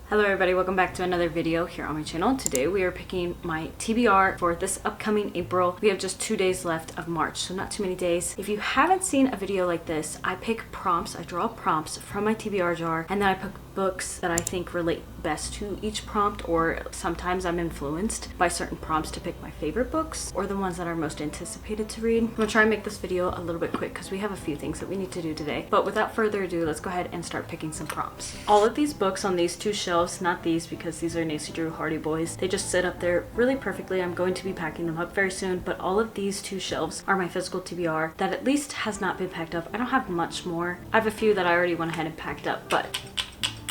Hello everybody, welcome back to another video here on my channel. Today we are picking my TBR for this upcoming April. We have just 2 days left of March, so not too many days. If you haven't seen a video like this, I pick prompts, I draw prompts from my TBR jar, and then I pick books that I think relate best to each prompt, or sometimes I'm influenced by certain prompts to pick my favorite books or the ones that are most anticipated to read. I'm gonna try and make this video a little bit quick because we have a few things that we need to do today. But without further ado, let's go ahead and start picking some prompts. All of these books on these two shelves, not these because these are Nancy Drew Hardy Boys, they just sit up there really perfectly. I'm going to be packing them up very soon, but all of these two shelves are my physical TBR that at least has not been packed up. I don't have much more. I have a few that I already went ahead and packed up, but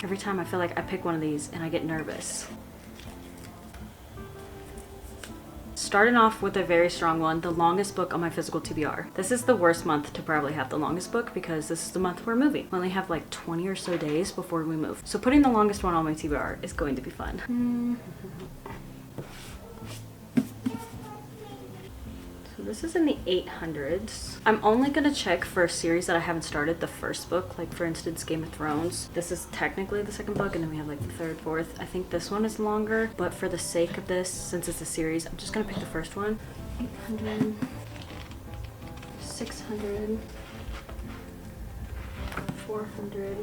every time I feel like I pick one of these and I get nervous. Starting off with a very strong one, the longest book on my physical TBR. This is the worst month to probably have the longest book because this is the month we're moving. We only have like 20 or so days before we move. So putting the longest one on my TBR is going to be fun. This is in the 800s. I'm only gonna check for a series that I haven't started the first book, like for instance Game of Thrones. This is technically the second book, and then we have like the third, fourth. I think this one is longer, but for the sake of this, since it's a series, I'm just gonna pick the first one. 800, 600, 400.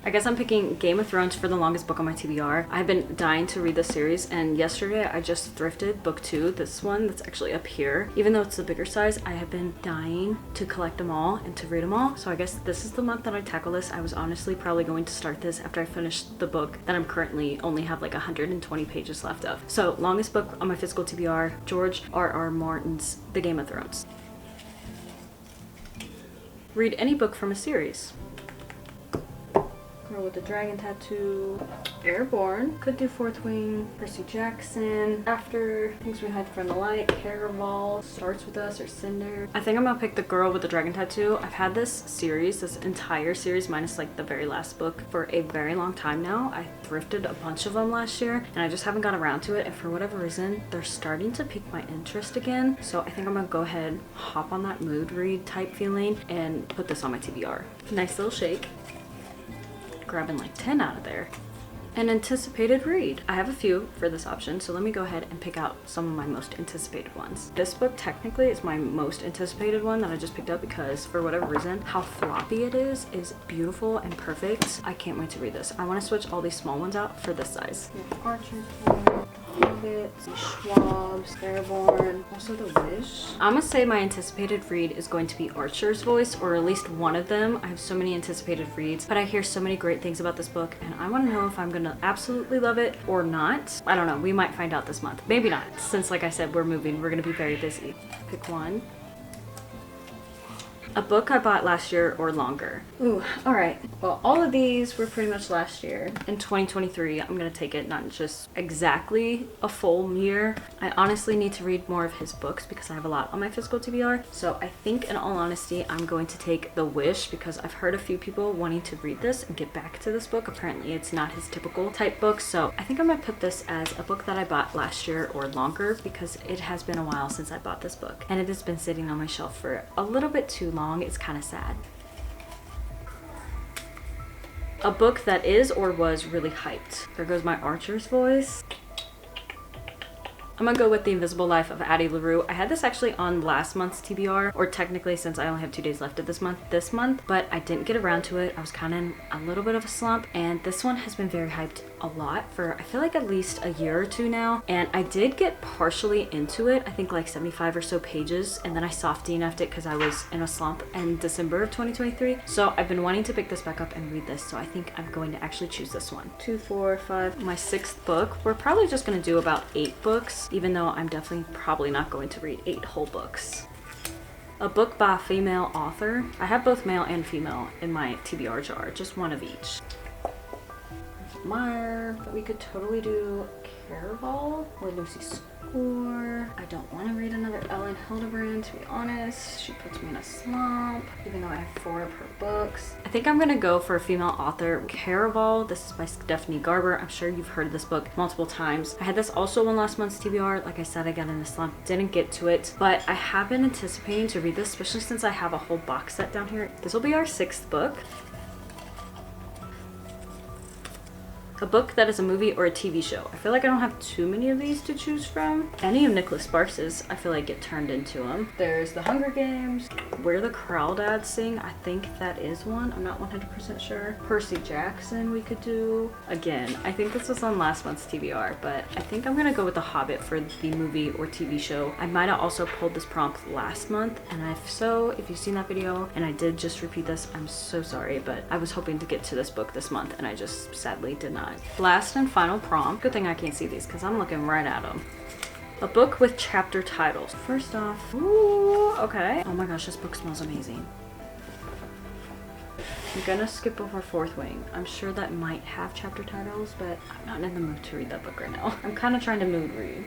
I guess I'm picking Game of Thrones for the longest book on my TBR. I've been dying to read this series, and yesterday I just thrifted book 2, this one that's actually up here. Even though it's the bigger size, I have been dying to collect them all and to read them all. So I guess this is the month that I tackle this. I was honestly probably going to start this after I finished the book that I'm currently only have like 120 pages left of. So longest book on my physical TBR, George R.R. Martin's The Game of Thrones. Read any book from a series. Girl with the Dragon Tattoo, Airborne, could do Fourth Wing, Percy Jackson, After, Things We Hide from the Light, Caraval, Starts With Us, or Cinder. I think I'm gonna pick The Girl with the Dragon Tattoo. I've had this series, this entire series, minus like the very last book, for a very long time now. I thrifted a bunch of them last year, and I just haven't got around to it, and for whatever reason, they're starting to pique my interest again. So I think I'm gonna go ahead, hop on that mood read type feeling, and put this on my TBR. Nice little shake. Grabbing like 10 out of there. An anticipated read. I have a few for this option, so let me go ahead and pick out some of my most anticipated ones. This book technically is my most anticipated one that I just picked up because for whatever reason, how floppy it is beautiful and perfect. I can't wait to read this. I want to switch all these small ones out for this size. Archer's Voice, Hobbits, Schwab's, Airborne, also The Wish. I'm gonna say my anticipated read is going to be Archer's Voice, or at least one of them. I have so many anticipated reads, but I hear so many great things about this book, and I want to know if I'm gonna absolutely love it or not. I don't know, we might find out this month. Maybe not, since like I said, we're moving, we're gonna be very busy. Pick one. A book I bought last year or longer. Ooh, all right. Well, all of these were pretty much last year. In 2023, I'm gonna take it not just exactly a full year. I honestly need to read more of his books because I have a lot on my physical TBR. So I think in all honesty, I'm going to take The Wish because I've heard a few people wanting to read this and get back to this book. Apparently it's not his typical type book. So I think I'm gonna put this as a book that I bought last year or longer because it has been a while since I bought this book. And it has been sitting on my shelf for a little bit too long. It's kind of sad. A book that is or was really hyped. There goes my Archer's Voice. I'm gonna go with The Invisible Life of Addie LaRue. I had this actually on last month's TBR, or technically since I only have 2 days left of this month, but I didn't get around to it. I was kind of in a little bit of a slump, and this one has been very hyped a lot for I feel like at least a year or two now, and I did get partially into it, I think like 75 or so pages, and then I soft DNF'd it because I was in a slump in December of 2023. So I've been wanting to pick this back up and read this, so I think I'm going to actually choose this one. 2, 4, 5, my 6th book. We're probably just gonna do about 8 books, even though I'm definitely probably not going to read 8 whole books. A book by a female author. I have both male and female in my TBR jar, just one of each. Meyer, but we could totally do Caraval or Lucy Score. I don't want to read another Ellen Hildebrand, to be honest. She puts me in a slump, even though I have 4 of her books. I think I'm gonna go for a female author. Caraval, this is by Stephanie Garber. I'm sure you've heard of this book multiple times. I had this also on last month's TBR. Like I said, I got in a slump, didn't get to it, but I have been anticipating to read this, especially since I have a whole box set down here. This will be our 6th book. a book that is a movie or a TV show. I feel like I don't have too many of these to choose from. Any of Nicholas Sparks's, I feel like get turned into them. There's The Hunger Games, Where the Crawdads Sing. I think that is one. I'm not 100% sure. Percy Jackson we could do. Again, I think this was on last month's TBR, but I think I'm gonna go with The Hobbit for the movie or TV show. I might have also pulled this prompt last month, and if so, if you've seen that video and I did just repeat this, I'm so sorry, but I was hoping to get to this book this month and I just sadly did not. Last and final prompt. Good thing I can't see these because I'm looking right at them. A book with chapter titles. First off, ooh, okay. Oh my gosh, this book smells amazing. I'm gonna skip over Fourth Wing. I'm sure that might have chapter titles, but I'm not in the mood to read that book right now. I'm kind of trying to mood read.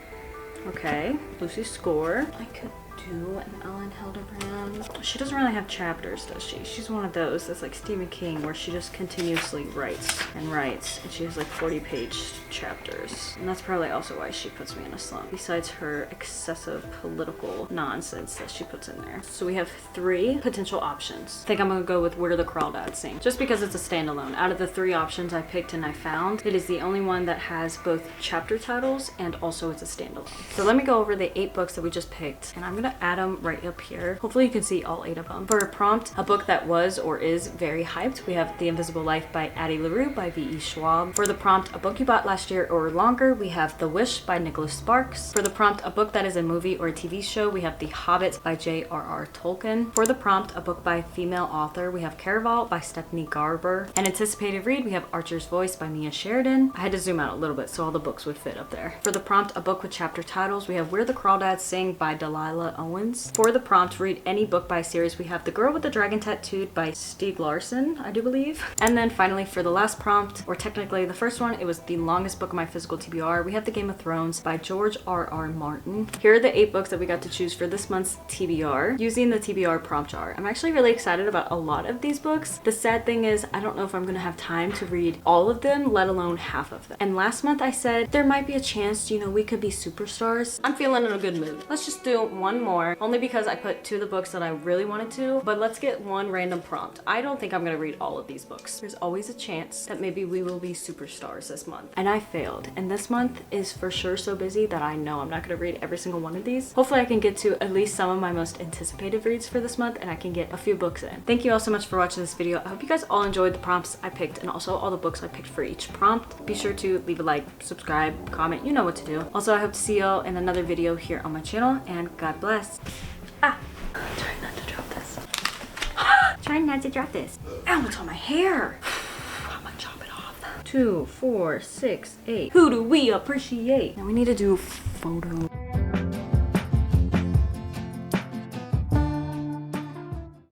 Okay, Lucy's Score. I could do an Ellen Hildebrand. She doesn't really have chapters, does she? She's one of those that's like Stephen King, where she just continuously writes and writes, and she has like 40-page chapters. And that's probably also why she puts me in a slump, besides her excessive political nonsense that she puts in there. So we have 3 potential options. I think I'm gonna go with Where the Crawdads Sing, just because it's a standalone. Out of the 3 options I picked and I found, it is the only one that has both chapter titles and also it's a standalone. So let me go over the 8 books that we just picked, and I'm gonna add them right up here. Hopefully you can see all 8 of them. For a prompt, a book that was or is very hyped, we have The Invisible Life by Addie LaRue by V.E. Schwab. For the prompt, a book you bought last year or longer, we have The Wish by Nicholas Sparks. For the prompt, a book that is a movie or a TV show, we have The Hobbit by J.R.R. Tolkien. For the prompt, a book by a female author, we have Caraval by Stephanie Garber. An anticipated read, we have Archer's Voice by Mia Sheridan. I had to zoom out a little bit so all the books would fit up there. For the prompt, a book with chapter titles, we have Where the Crawdads Sing by Delilah Owens. For the prompt, read any book by series, we have The Girl with the Dragon Tattooed by Stieg Larsson, I do believe. And then finally, for the last prompt, or technically the first one, it was the longest book of my physical TBR, we have The Game of Thrones by George R.R. Martin. Here are the 8 books that we got to choose for this month's TBR using the TBR prompt jar. I'm actually really excited about a lot of these books. The sad thing is I don't know if I'm gonna have time to read all of them, let alone half of them. And last month I said there might be a chance, you know, we could be superstars. I'm feeling in a good mood. Let's just do one more, only because I put 2 of the books that I really wanted to, but let's get one random prompt. I don't think I'm gonna read all of these books. There's always a chance that maybe we will be superstars this month. And I failed. And this month is for sure so busy that I know I'm not gonna read every single one of these. Hopefully I can get to at least some of my most anticipated reads for this month and I can get a few books in. Thank you all so much for watching this video. I hope you guys all enjoyed the prompts I picked and also all the books I picked for each prompt. Be sure to leave a like, subscribe, comment, you know what to do. Also, I hope to see y'all in another video here on my channel, and God bless. Try not to drop this. Try not to drop this. Ow, it's on my hair. I'm gonna chop it off. 2, 4, 6, 8. Who do we appreciate? Now we need to do photo.